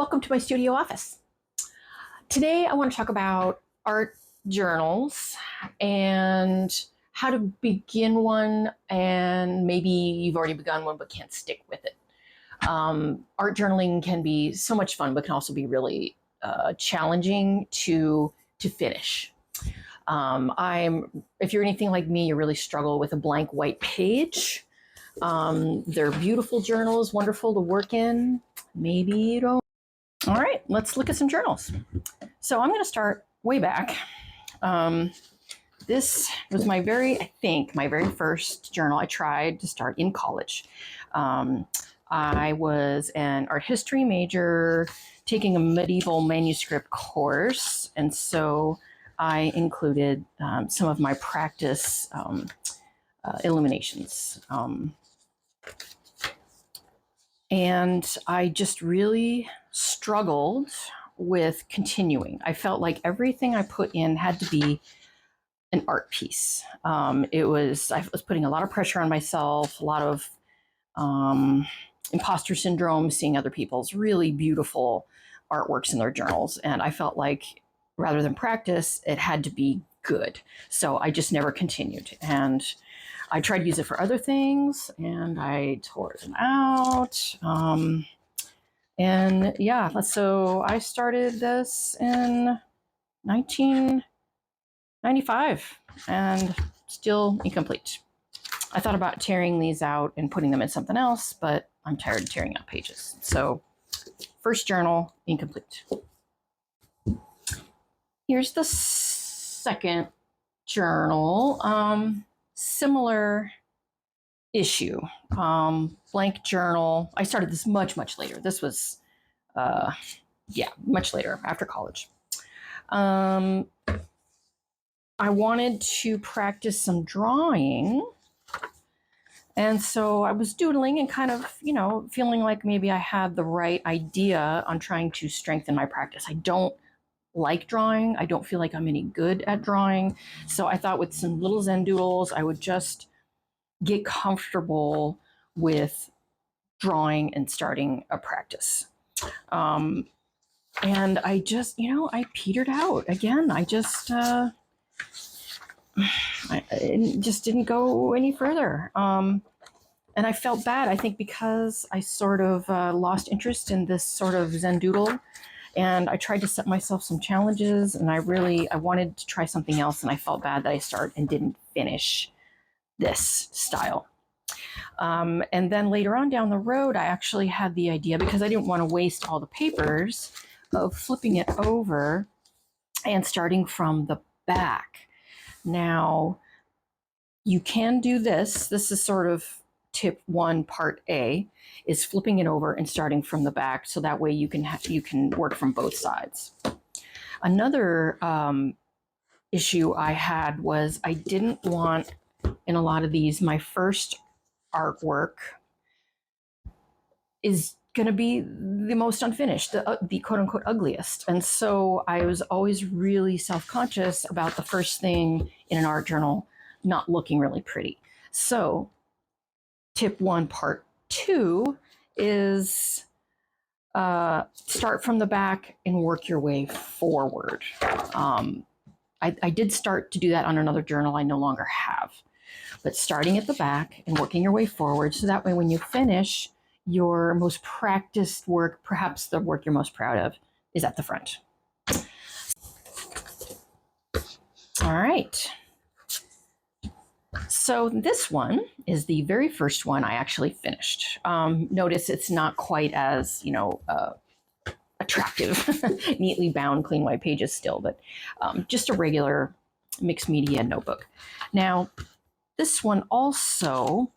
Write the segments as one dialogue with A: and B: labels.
A: Welcome to my studio office. Today I want to talk about art journals and how to begin one, and maybe you've already begun one but can't stick with it. Art journaling can be so much fun but can also be really challenging to finish. If you're anything like me, you really struggle with a blank white page. They're beautiful journals, wonderful to work in. Maybe you don't. All right, let's look at some journals. So I'm going to start way back. This was my very first journal I tried to start in college. I was an art history major taking a medieval manuscript course, and so I included some of my practice illuminations. And I just really struggled with continuing. I felt like everything I put in had to be an art piece. I was putting a lot of pressure on myself, a lot of imposter syndrome, seeing other people's really beautiful artworks in their journals. And I felt like rather than practice, it had to be good. So I just never continued. And I tried to use it for other things, and I tore them out. So I started this in 1995 and still incomplete. I thought about tearing these out and putting them in something else, but I'm tired of tearing out pages. So first journal, incomplete. Here's the second journal. Similar issue. Blank journal. I started this much later. This was, much later, after college. I wanted to practice some drawing. And so I was doodling and kind of, feeling like maybe I had the right idea on trying to strengthen my practice. I don't like drawing. I don't feel like I'm any good at drawing. So I thought with some little Zen doodles, I would just get comfortable with drawing and starting a practice. And I just, I petered out again. I just didn't go any further. And I felt bad, I think, because I sort of lost interest in this sort of Zen doodle. And I tried to set myself some challenges, and I wanted to try something else, and I felt bad that I started and didn't finish this style. And then later on down the road, I actually had the idea, because I didn't want to waste all the papers, of flipping it over and starting from the back. Now, you can do this. This is sort of tip 1, part A, is flipping it over and starting from the back, so that way you can work from both sides. Another issue I had was I didn't want, in a lot of these, my first artwork is going to be the most unfinished, the quote-unquote ugliest. And so I was always really self-conscious about the first thing in an art journal not looking really pretty. So tip 1, part 2 is start from the back and work your way forward. I did start to do that on another journal I no longer have. But starting at the back and working your way forward, so that way when you finish, your most practiced work, perhaps the work you're most proud of, is at the front. All right. So this one is the very first one I actually finished. Notice it's not quite as, attractive, neatly bound, clean white pages still, but just a regular mixed media notebook. Now, this one also,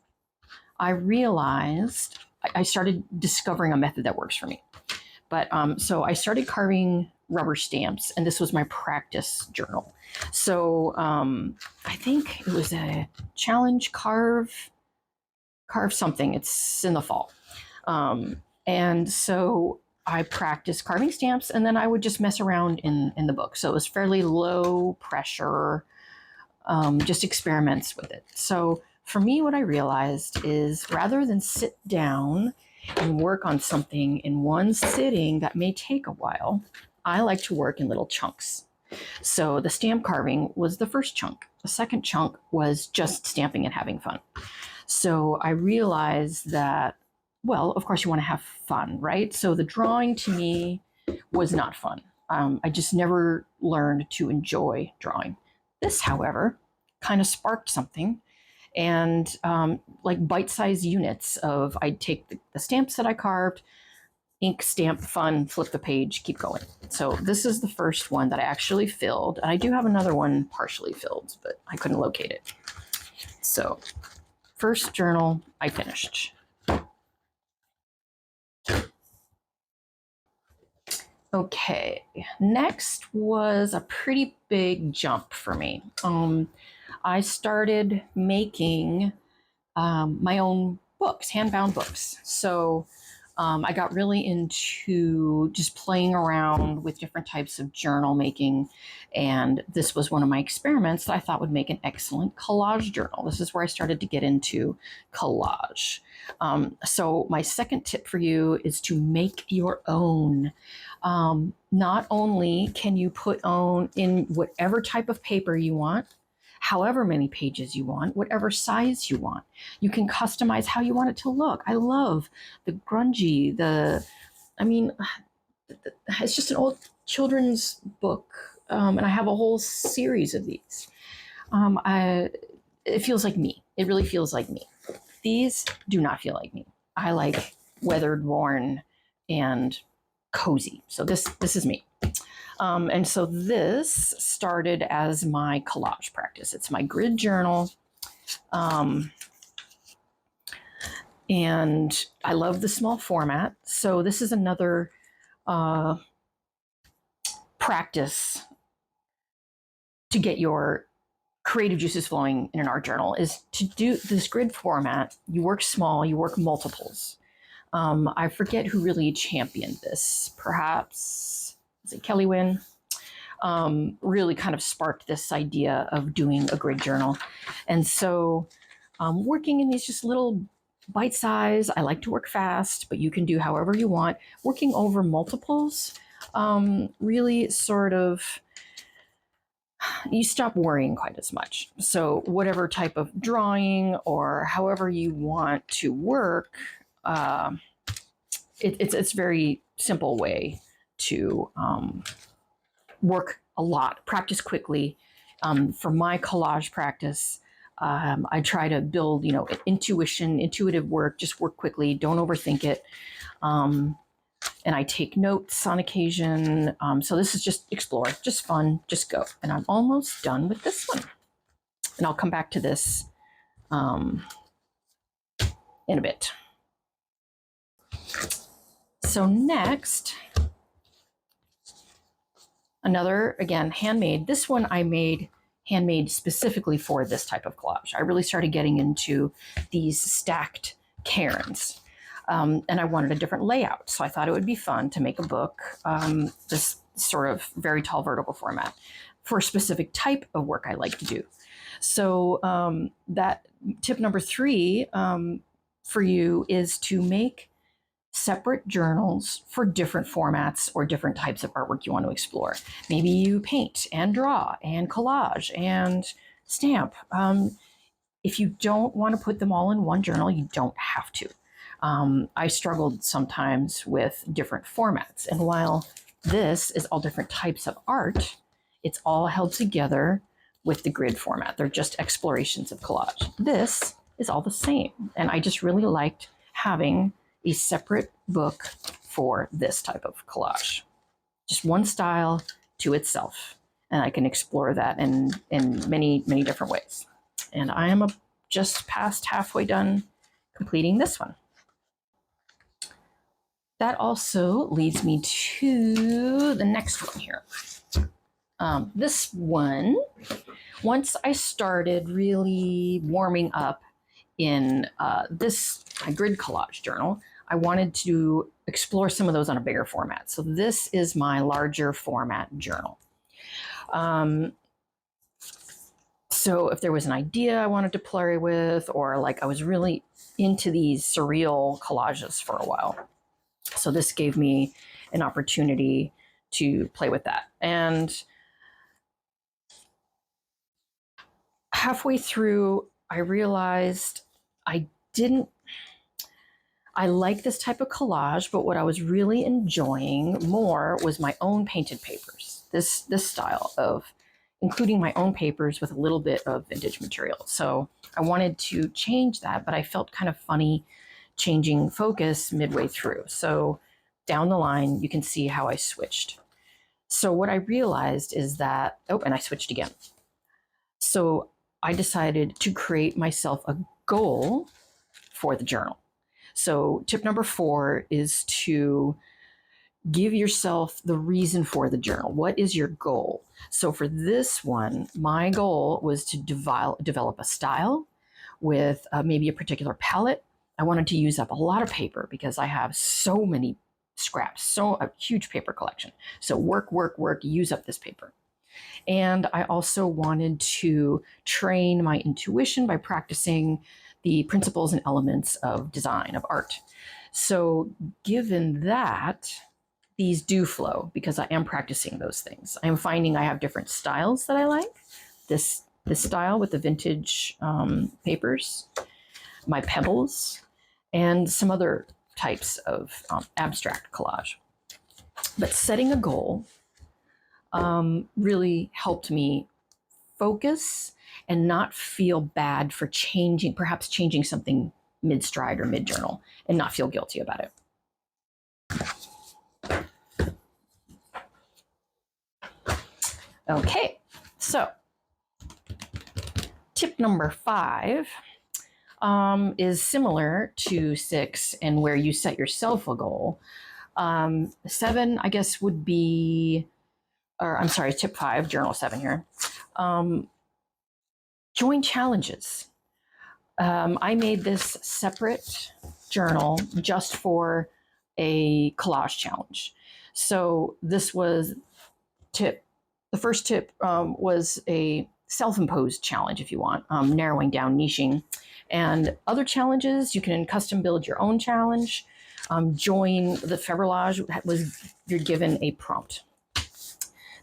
A: I realized I started discovering a method that works for me. But so I started carving rubber stamps, and this was my practice journal. So I think it was a challenge, carve something. It's in the fall. And so I practiced carving stamps, and then I would just mess around in the book. So it was fairly low pressure, just experiments with it. So for me, what I realized is rather than sit down and work on something in one sitting that may take a while, I like to work in little chunks. So the stamp carving was the first chunk. The second chunk was just stamping and having fun. So I realized that, well, of course you want to have fun, right? So the drawing to me was not fun. I just never learned to enjoy drawing. This, however, kind of sparked something. And like bite-sized units of, I'd take the stamps that I carved, ink, stamp, fun, flip the page, keep going. So this is the first one that I actually filled. And I do have another one partially filled, but I couldn't locate it. So first journal I finished. Okay, next was a pretty big jump for me. I started making my own books, hand-bound books. So I got really into just playing around with different types of journal making. And this was one of my experiments that I thought would make an excellent collage journal. This is where I started to get into collage. So my second tip for you is to make your own. Not only can you put on in whatever type of paper you want, however many pages you want, whatever size you want. You can customize how you want it to look. I love the grungy, it's just an old children's book, and I have a whole series of these. It feels like me. It really feels like me. These do not feel like me. I like weathered, worn, and cozy. So this is me. And so this started as my collage practice. It's my grid journal. And I love the small format. So this is another practice to get your creative juices flowing in an art journal, is to do this grid format. You work small, you work multiples. I forget who really championed this. Perhaps, is it Kelly Wynn? Really kind of sparked this idea of doing a grid journal. And so working in these just little bite size, I like to work fast, but you can do however you want. Working over multiples really sort of, you stop worrying quite as much. So whatever type of drawing or however you want to work, it's a very simple way to work a lot, practice quickly. For my collage practice, I try to build, intuitive work, just work quickly, don't overthink it. And I take notes on occasion. So this is just explore, just fun, just go. And I'm almost done with this one. And I'll come back to this in a bit. So next, another, again, handmade. This one I made handmade specifically for this type of collage. I really started getting into these stacked cairns. And I wanted a different layout. So I thought it would be fun to make a book, this sort of very tall vertical format, for a specific type of work I like to do. So that tip number 3 for you is to make separate journals for different formats or different types of artwork you want to explore. Maybe you paint and draw and collage and stamp. If you don't want to put them all in one journal, you don't have to. I struggled sometimes with different formats. And while this is all different types of art, it's all held together with the grid format. They're just explorations of collage. This is all the same. And I just really liked having a separate book for this type of collage. Just one style to itself. And I can explore that in many, many different ways. And I am just past halfway done completing this one. That also leads me to the next one here. This one, once I started really warming up in my grid collage journal, I wanted to explore some of those on a bigger format. So this is my larger format journal. So if there was an idea I wanted to play with, or like I was really into these surreal collages for a while. So this gave me an opportunity to play with that. And halfway through, I realized I didn't I like this type of collage, but what I was really enjoying more was my own painted papers. This style of including my own papers with a little bit of vintage material. So I wanted to change that, but I felt kind of funny changing focus midway through. So down the line, you can see how I switched. So what I realized is that, oh, and I switched again. So I decided to create myself a goal for the journal. So tip number 4 is to give yourself the reason for the journal. What is your goal? So for this one, my goal was to develop a style with maybe a particular palette. I wanted to use up a lot of paper because I have so many scraps, so a huge paper collection. So work, use up this paper. And I also wanted to train my intuition by practicing the principles and elements of design, of art. So given that, these do flow because I am practicing those things. I am finding I have different styles that I like. This style with the vintage papers, my pebbles, and some other types of abstract collage. But setting a goal really helped me focus and not feel bad for perhaps changing something mid-stride or mid-journal, and not feel guilty about it. Okay, so tip number 5 is similar to 6 and where you set yourself a goal. 7, I guess, would be, or I'm sorry, tip 5, journal 7 here. Join challenges. I made this separate journal just for a collage challenge. So this was the first tip was a self-imposed challenge, if you want, narrowing down, niching. And other challenges, you can custom build your own challenge. Join the Feverlage you're given a prompt.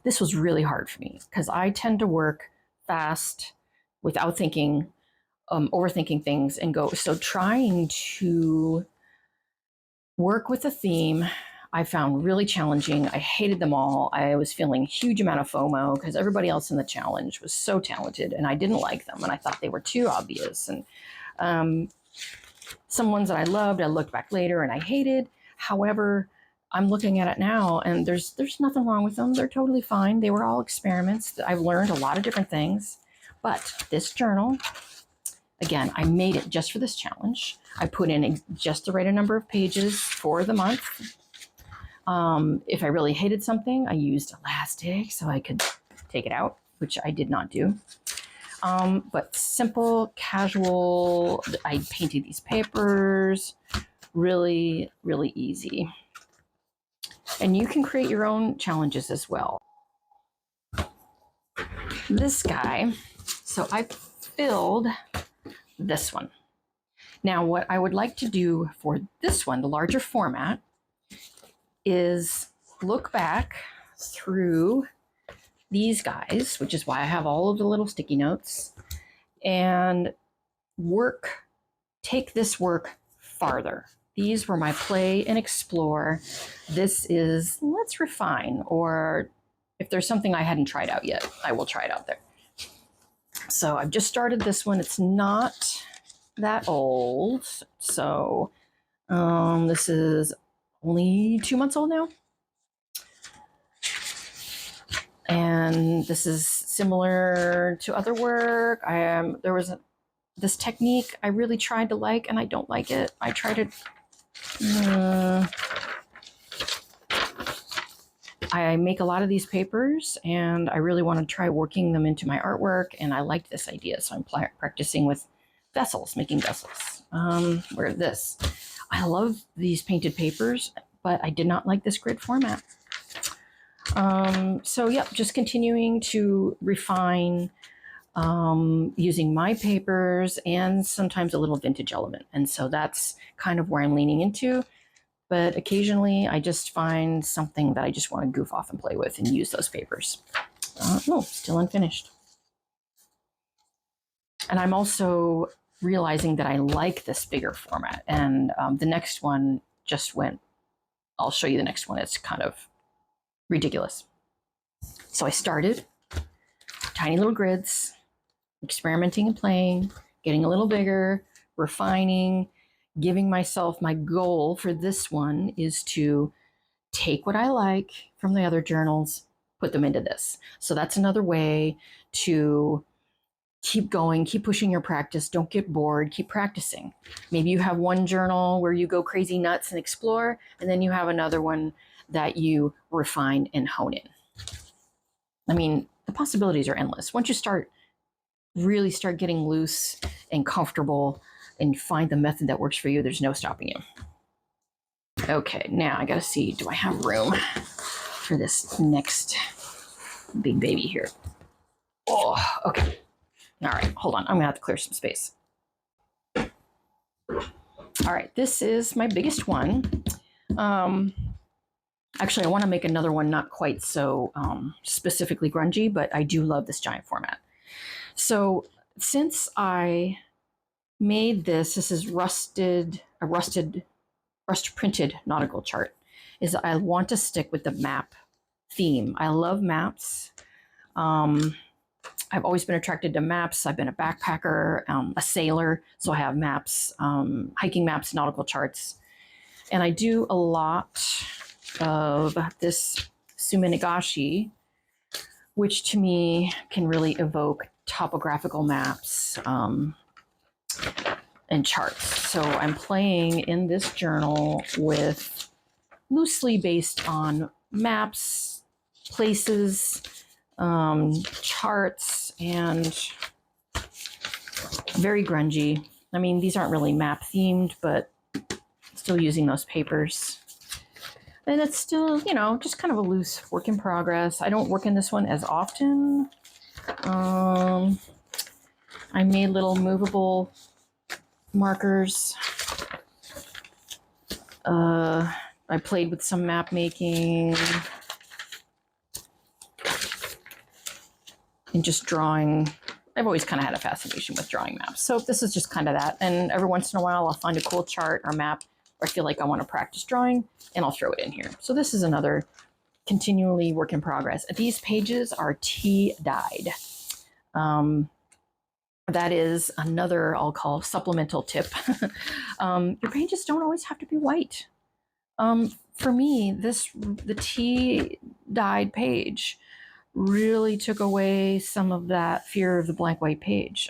A: This was really hard for me because I tend to work fast without thinking, overthinking things and go. So trying to work with a theme, I found really challenging. I hated them all. I was feeling a huge amount of FOMO because everybody else in the challenge was so talented and I didn't like them and I thought they were too obvious. And some ones that I loved, I looked back later and I hated. However, I'm looking at it now and there's nothing wrong with them. They're totally fine. They were all experiments. I've learned a lot of different things. But this journal, again, I made it just for this challenge. I put in just the right number of pages for the month. If I really hated something, I used elastic so I could take it out, which I did not do. But simple, casual, I painted these papers, really, really easy. And you can create your own challenges as well. This guy, so I filled this one. Now, what I would like to do for this one, the larger format, is look back through these guys, which is why I have all of the little sticky notes, and take this work farther. These were my play and explore. This is let's refine, or if there's something I hadn't tried out yet, I will try it out there. So I've just started this one. It's not that old. So this is only 2 months old now. And this is similar to other work. There was this technique I really tried to like, and I don't like it. I tried to, I make a lot of these papers, and I really want to try working them into my artwork, and I liked this idea, so I'm practicing with vessels, making vessels. Where this, I love these painted papers, but I did not like this grid format. So yep, just continuing to refine using my papers and sometimes a little vintage element. And so that's kind of where I'm leaning into. But occasionally I just find something that I just want to goof off and play with and use those papers. No, still unfinished. And I'm also realizing that I like this bigger format. And the next one just went, I'll show you the next one. It's kind of ridiculous. So I started tiny little grids, experimenting and playing, getting a little bigger, refining, giving myself my goal for this one is to take what I like from the other journals, put them into this. So that's another way to keep going, keep pushing your practice. Don't get bored, keep practicing. Maybe you have one journal where you go crazy nuts and explore, and then you have another one that you refine and hone in. I mean, the possibilities are endless. Once you really start getting loose and comfortable and find the method that works for you, there's no stopping you. Okay, now I gotta see, do I have room for this next big baby here? Oh, okay. All right, hold on. I'm gonna have to clear some space. All right, this is my biggest one. Actually, I want to make another one not quite so specifically grungy, but I do love this giant format. So since I made this is rust printed nautical chart, is I want to stick with the map theme. I love maps. I've always been attracted to maps. I've been a backpacker, a sailor, so I have maps, hiking maps, nautical charts. And I do a lot of this suminagashi, which to me can really evoke topographical maps and charts. So I'm playing in this journal with loosely based on maps, places, charts, and very grungy. I mean, these aren't really map themed, but still using those papers. And it's still, you know, just kind of a loose work in progress. I don't work in this one as often. I made little movable markers. I played with some map making and just drawing. I've always kind of had a fascination with drawing maps. So this is just kind of that. And every once in a while, I'll find a cool chart or map where I feel like I want to practice drawing, and I'll throw it in here. So this is another continually work in progress. These pages are tea dyed. That is another I'll call supplemental tip. Your pages don't always have to be white. For me, the tea dyed page really took away some of that fear of the blank white page.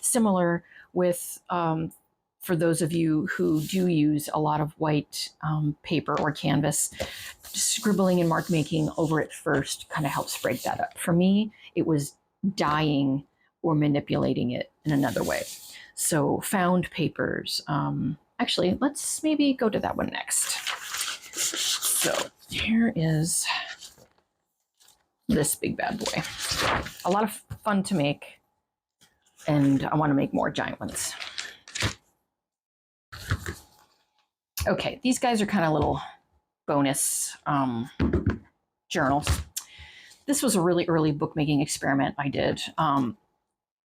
A: Similar with, for those of you who do use a lot of white paper or canvas, scribbling and mark making over it first kind of helps break that up. For me, it was dyeing or manipulating it in another way. So found papers. Actually, let's maybe go to that one next. So here is this big bad boy. A lot of fun to make, and I want to make more giant ones. Okay, these guys are kind of little bonus journals. This was a really early bookmaking experiment I did.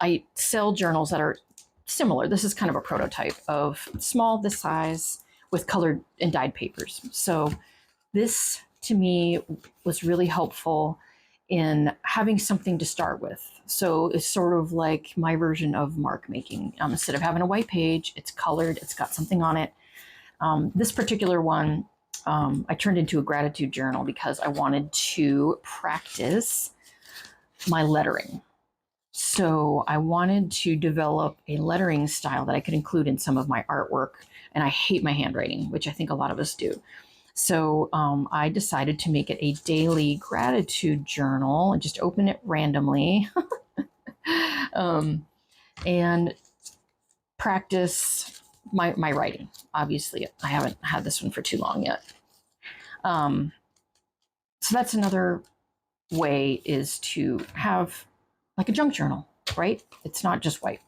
A: I sell journals that are similar. This is kind of a prototype of small, this size, with colored and dyed papers. So this, to me, was really helpful in having something to start with. So it's sort of like my version of mark making. Instead of having a white page, it's colored, it's got something on it. This particular one, I turned into a gratitude journal because I wanted to practice my lettering. So I wanted to develop a lettering style that I could include in some of my artwork. And I hate my handwriting, which I think a lot of us do. So I decided to make it a daily gratitude journal and just open it randomly and practice my writing. Obviously, I haven't had this one for too long yet. So that's another way, is to have like a junk journal. right? It's not just white.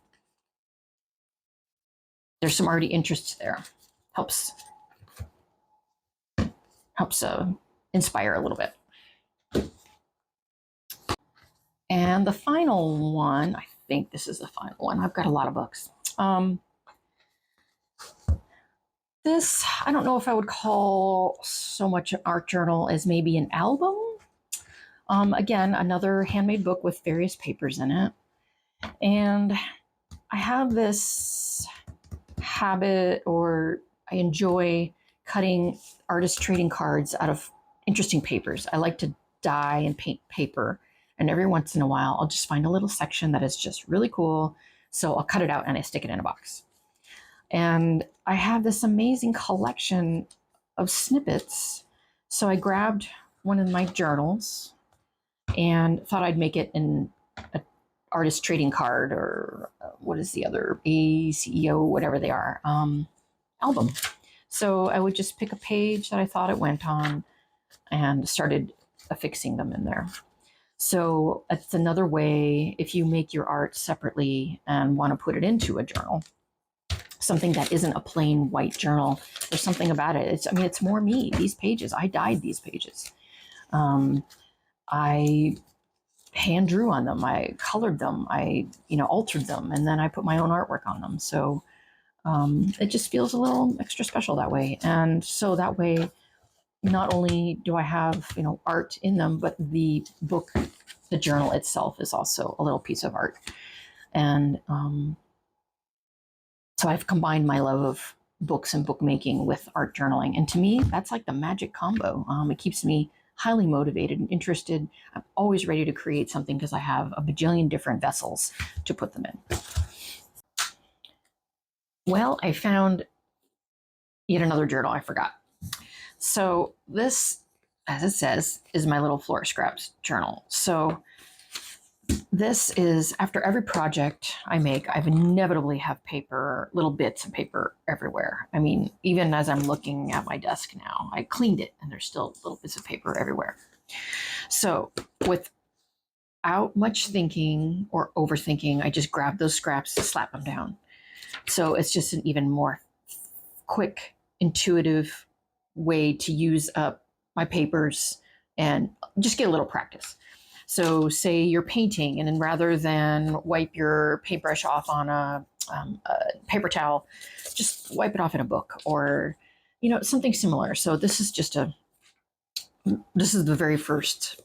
A: There's some already interest there. Helps inspire a little bit. And the final one, I think this is the final one. I've got a lot of books. This, I don't know if I would call so much an art journal as maybe an album. Again, another handmade book with various papers in it. And I have this habit, or I enjoy cutting artist trading cards out of interesting papers. I like to dye and paint paper. And every once in a while, I'll just find a little section that is just really cool. So I'll cut it out and I stick it in a box. And I have this amazing collection of snippets. So I grabbed one of my journals and thought I'd make it in an artist trading card, or what is the other, ACEO, whatever they are, album. So I would just pick a page that I thought it went on and started affixing them in there. So it's another way, if you make your art separately and want to put it into a journal, something that isn't a plain white journal, there's something about it. It's more me. These pages, I dyed these pages. I hand drew on them. I colored them. I, altered them, and then I put my own artwork on them. So it just feels a little extra special that way. And so that way, not only do I have, art in them, but the book, the journal itself is also a little piece of art. And so I've combined my love of books and bookmaking with art journaling. And to me, that's like the magic combo. It keeps me highly motivated and interested. I'm always ready to create something because I have a bajillion different vessels to put them in. Well, I found yet another journal I forgot. So this, as it says, is my little floor scraps journal. So this is, after every project I make, I've inevitably have paper, little bits of paper everywhere. I mean, even as I'm looking at my desk now, I cleaned it and there's still little bits of paper everywhere. So without much thinking or overthinking, I just grab those scraps, slap them down. So it's just an even more quick, intuitive way to use up my papers and just get a little practice. So say you're painting, and then rather than wipe your paintbrush off on a paper towel, just wipe it off in a book, or something similar. So this is the very first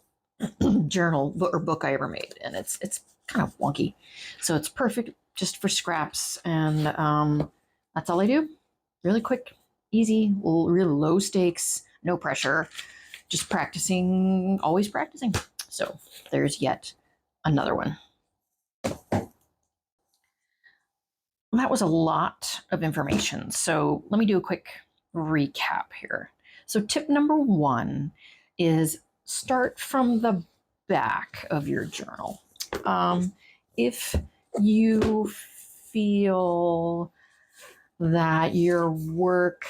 A: journal or book I ever made, and it's kind of wonky, so it's perfect just for scraps. And that's all I do. Really quick, easy, really low stakes, no pressure, just practicing, always practicing. So there's yet another one. That was a lot of information. So let me do a quick recap here. So tip number 1 is start from the back of your journal. If you feel that your work,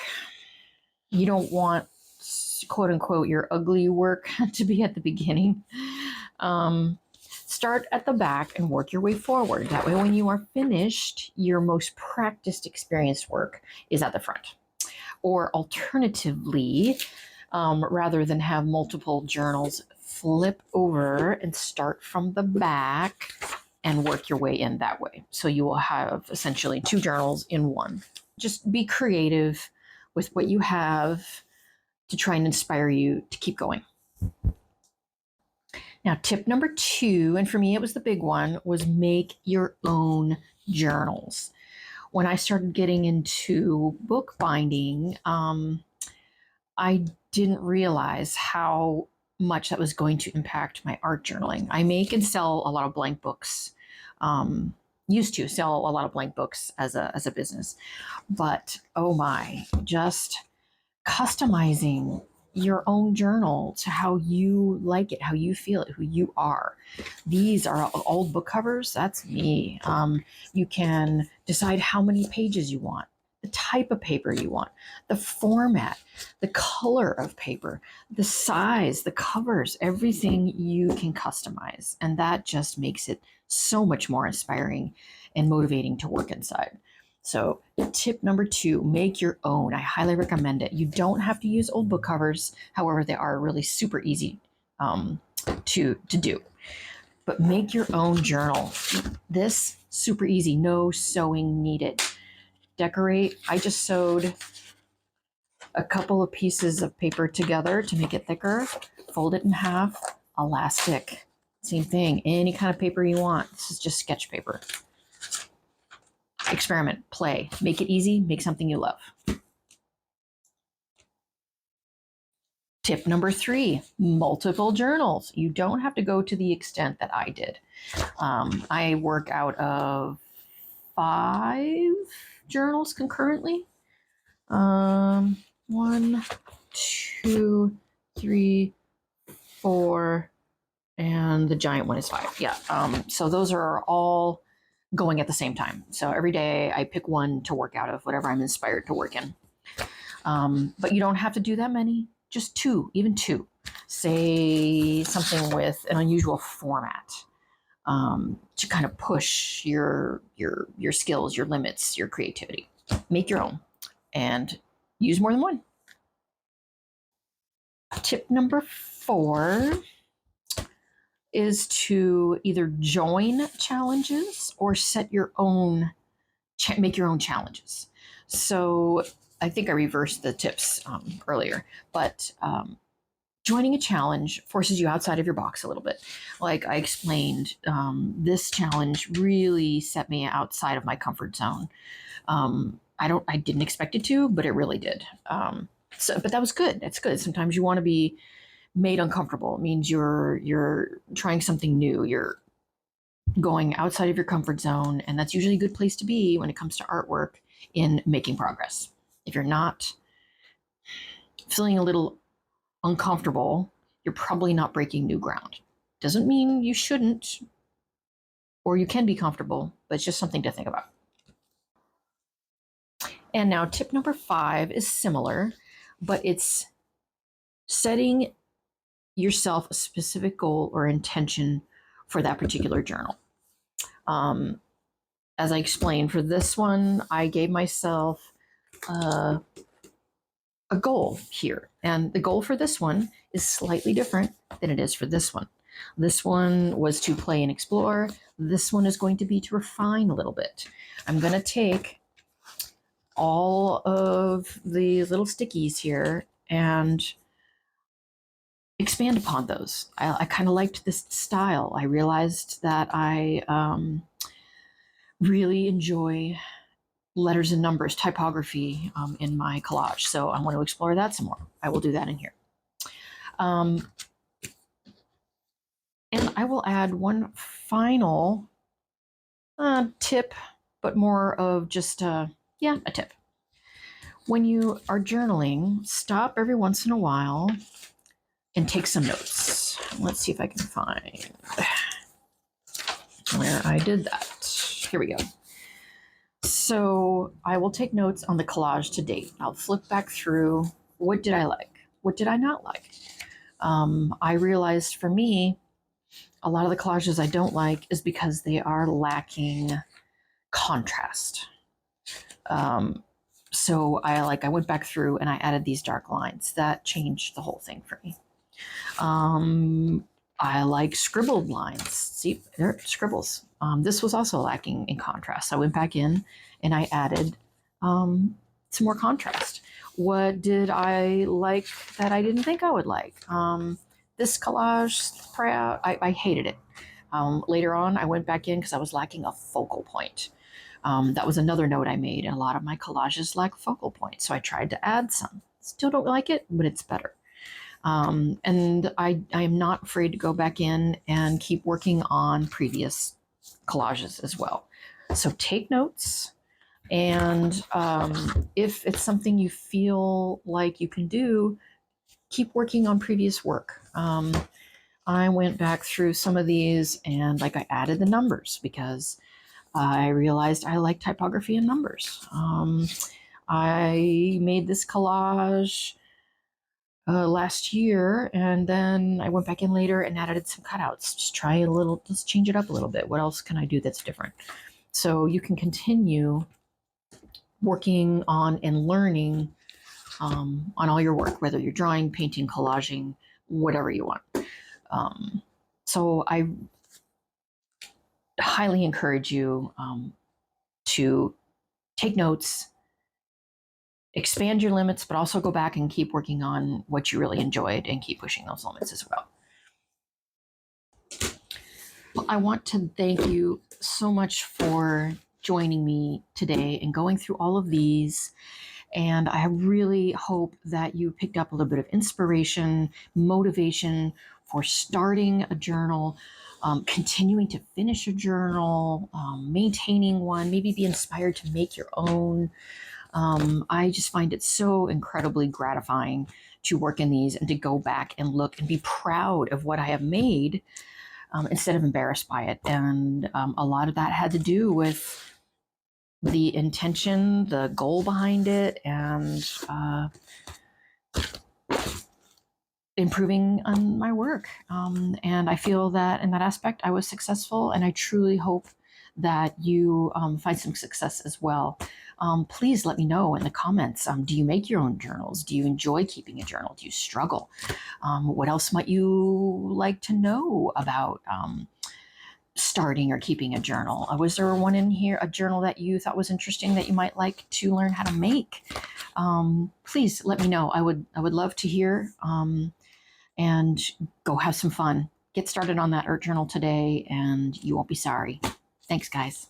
A: you don't want, quote unquote, your ugly work to be at the beginning, start at the back and work your way forward. That way, when you are finished, your most practiced, experienced work is at the front. Or alternatively, rather than have multiple journals, flip over and start from the back and work your way in that way. So you will have essentially 2 journals in one. Just be creative with what you have to try and inspire you to keep going. Now, tip number 2, and for me it was the big one, was make your own journals. When I started getting into bookbinding, I didn't realize how much that was going to impact my art journaling. I make and sell a lot of blank books. Used to sell a lot of blank books as a business, but oh my, just customizing your own journal to how you like it, how you feel it, who you are. These are old book covers. That's me. You can decide how many pages you want. the type of paper you want, the format, the color of paper, the size, the covers, everything you can customize. And that just makes it so much more inspiring and motivating to work inside. So tip number 2, make your own. I highly recommend it. You don't have to use old book covers. However, they are really super easy to do. But make your own journal. This super easy, no sewing needed. Decorate. I just sewed a couple of pieces of paper together to make it thicker, fold it in half, elastic. Same thing, any kind of paper you want. This is just sketch paper. Experiment, play, make it easy, make something you love. Tip number 3, multiple journals. You don't have to go to the extent that I did. I work out of 5 journals concurrently. 1, 2, 3, 4, and the giant one is 5. Yeah. So those are all going at the same time. So every day I pick one to work out of, whatever I'm inspired to work in. But you don't have to do that many. Just 2, even 2. Say something with an unusual format to kind of push your skills, your limits, your creativity. Make your own and use more than one. Tip number 4 is to either join challenges or set your own, make your own challenges. So I think I reversed the tips earlier, but joining a challenge forces you outside of your box a little bit. Like I explained, this challenge really set me outside of my comfort zone. I didn't expect it to, but it really did. But that was good. It's good. Sometimes you want to be made uncomfortable. It means you're trying something new. You're going outside of your comfort zone, and that's usually a good place to be when it comes to artwork in making progress. If you're not feeling a little uncomfortable, you're probably not breaking new ground. Doesn't mean you shouldn't, or you can be comfortable, but it's just something to think about. And now tip number 5 is similar, but it's setting yourself a specific goal or intention for that particular journal. As I explained, for this one, I gave myself a goal here. And the goal for this one is slightly different than it is for this one. This one was to play and explore. This one is going to be to refine a little bit. I'm going to take all of the little stickies here and expand upon those. I kind of liked this style. I realized that I really enjoy letters and numbers, typography in my collage. So I want to explore that some more. I will do that in here. And I will add one final tip, but more of just a tip. When you are journaling, stop every once in a while and take some notes. Let's see if I can find where I did that. Here we go. So I will take notes on the collage to date. I'll flip back through. What did I like? What did I not like? I realized for me, a lot of the collages I don't like is because they are lacking contrast. So I went back through and I added these dark lines. That changed the whole thing for me. I like scribbled lines. See, there, scribbles. This was also lacking in contrast. I went back in and I added some more contrast. What did I like that I didn't think I would like? This collage, I hated it. Later on, I went back in because I was lacking a focal point. That was another note I made. A lot of my collages lack focal points, so I tried to add some. Still don't like it, but it's better. And I am not afraid to go back in and keep working on previous collages as well. So take notes, and if it's something you feel like you can do, keep working on previous work. I went back through some of these and I added the numbers because I realized I like typography and numbers. I made this collage last year, and then I went back in later and added some cutouts. Just try a little, just change it up a little bit. What else can I do that's different? So you can continue working on and learning on all your work, whether you're drawing, painting, collaging, whatever you want. So I highly encourage you to take notes, expand your limits, but also go back and keep working on what you really enjoyed and keep pushing those limits as well. Well, I want to thank you so much for joining me today and going through all of these. And I really hope that you picked up a little bit of inspiration, motivation for starting a journal, continuing to finish a journal, maintaining one, maybe be inspired to make your own. I just find it so incredibly gratifying to work in these and to go back and look and be proud of what I have made instead of embarrassed by it. And a lot of that had to do with the intention, the goal behind it, and improving on my work. And I feel that in that aspect, I was successful, and I truly hope that you find some success as well. Please let me know in the comments. Do you make your own journals? Do you enjoy keeping a journal? Do you struggle? What else might you like to know about starting or keeping a journal? Was there one in here, a journal that you thought was interesting that you might like to learn how to make? Please let me know. I would love to hear, and go have some fun. Get started on that art journal today and you won't be sorry. Thanks, guys.